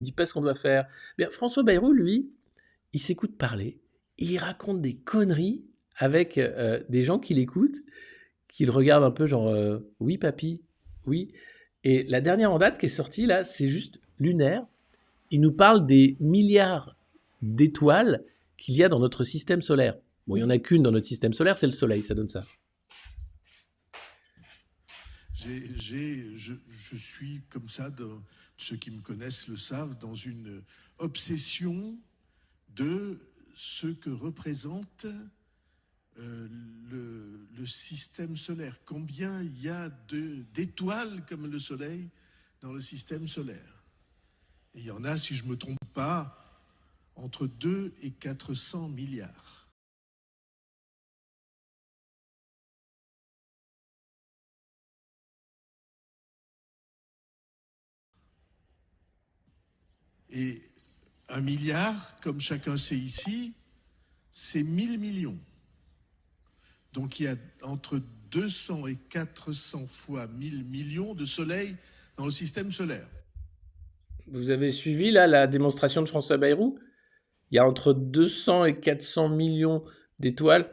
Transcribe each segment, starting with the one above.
dit pas ce qu'on doit faire. Bien, François Bayrou, lui, il s'écoute parler, il raconte des conneries avec des gens qui l'écoutent, qui le regardent un peu genre oui papy, oui. Et la dernière en date qui est sortie là, c'est juste lunaire. Il nous parle des milliards d'étoiles qu'il y a dans notre système solaire. Bon, il n'y en a qu'une dans notre système solaire, c'est le Soleil, ça donne ça. Je suis comme ça, ceux qui me connaissent le savent, dans une obsession de ce que représente le système solaire. Combien il y a d'étoiles comme le Soleil dans le système solaire? Et il y en a, si je ne me trompe pas, entre 2 et 400 milliards. Et 1 milliard, comme chacun sait ici, c'est 1000 millions. Donc il y a entre 200 et 400 fois 1000 millions de soleils dans le système solaire. Vous avez suivi là la démonstration de François Bayrou? Il y a entre 200 et 400 millions d'étoiles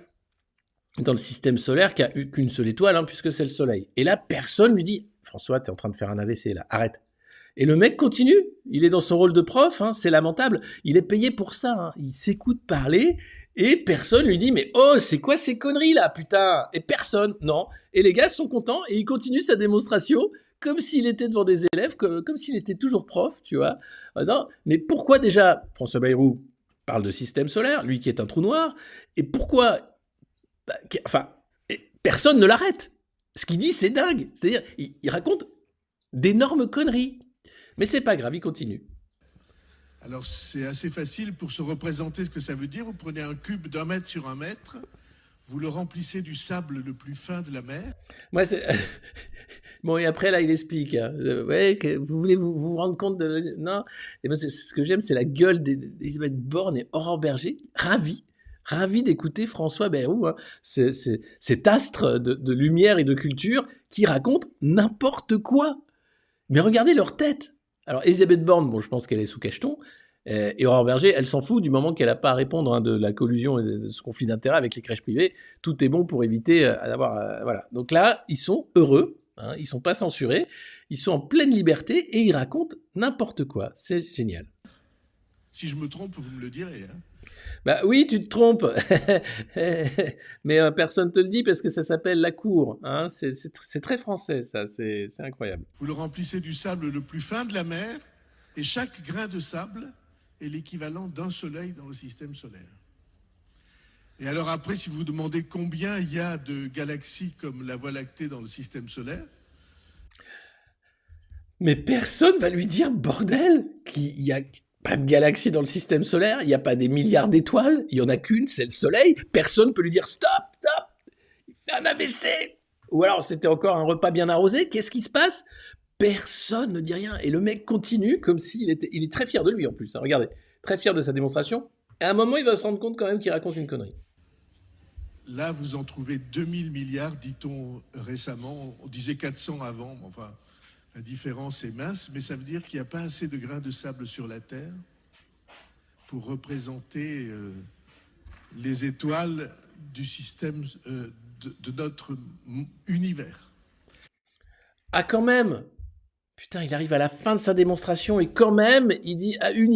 dans le système solaire qui a eu qu'une seule étoile, hein, puisque c'est le Soleil. Et là, personne lui dit « François, t'es en train de faire un AVC là, arrête ». Et le mec continue, il est dans son rôle de prof, hein, c'est lamentable, il est payé pour ça, hein. Il s'écoute parler, et personne lui dit « Mais oh, c'est quoi ces conneries là, putain ?» Et personne, non. Et les gars sont contents, et il continue sa démonstration, comme s'il était devant des élèves, comme s'il était toujours prof, tu vois. Attends, mais pourquoi déjà François Bayrou parle de système solaire, lui qui est un trou noir, et pourquoi enfin, personne ne l'arrête. Ce qu'il dit, c'est dingue. C'est-à-dire, il raconte d'énormes conneries. Mais c'est pas grave, il continue. Alors c'est assez facile pour se représenter ce que ça veut dire. Vous prenez un cube d'1 mètre sur 1 mètre, vous le remplissez du sable le plus fin de la mer. Moi, c'est... Bon, et après, là, il explique. Hein. Ouais, que vous voulez vous rendre compte de... Non. Et moi, ce que j'aime, c'est la gueule d'Elisabeth Borne et Aurore Berger, ravis d'écouter François Bayrou, hein, cet astre de lumière et de culture qui raconte n'importe quoi. Mais regardez leur tête. Alors, Elisabeth Borne, bon, je pense qu'elle est sous cacheton, et Aurore Berger, elle s'en fout du moment qu'elle n'a pas à répondre, hein, de la collusion et de ce conflit d'intérêts avec les crèches privées. Tout est bon pour éviter d'avoir... voilà. Donc là, ils sont heureux, hein, ils ne sont pas censurés, ils sont en pleine liberté et ils racontent n'importe quoi. C'est génial. Si je me trompe, vous me le direz. Hein. Bah oui, tu te trompes, mais personne te le dit parce que ça s'appelle la cour. Hein. C'est très français, ça, c'est incroyable. Vous le remplissez du sable le plus fin de la mer, et chaque grain de sable est l'équivalent d'un soleil dans le système solaire. Et alors après, si vous demandez combien il y a de galaxies comme la Voie lactée dans le système solaire, mais personne va lui dire, bordel, qu'il y a pas de galaxies dans le système solaire, il n'y a pas des milliards d'étoiles, il n'y en a qu'une, c'est le Soleil. Personne peut lui dire, stop, il fait un AVC. Ou alors c'était encore un repas bien arrosé, qu'est-ce qui se passe? Personne ne dit rien. Et le mec continue comme s'il était... Il est très fier de lui en plus, hein, regardez. Très fier de sa démonstration. Et à un moment, il va se rendre compte quand même qu'il raconte une connerie. Là, vous en trouvez 2000 milliards, dit-on récemment. On disait 400 avant, mais enfin, la différence est mince. Mais ça veut dire qu'il n'y a pas assez de grains de sable sur la Terre pour représenter les étoiles du système de notre univers. Ah, quand même! Putain, il arrive à la fin de sa démonstration et quand même, il dit à univers.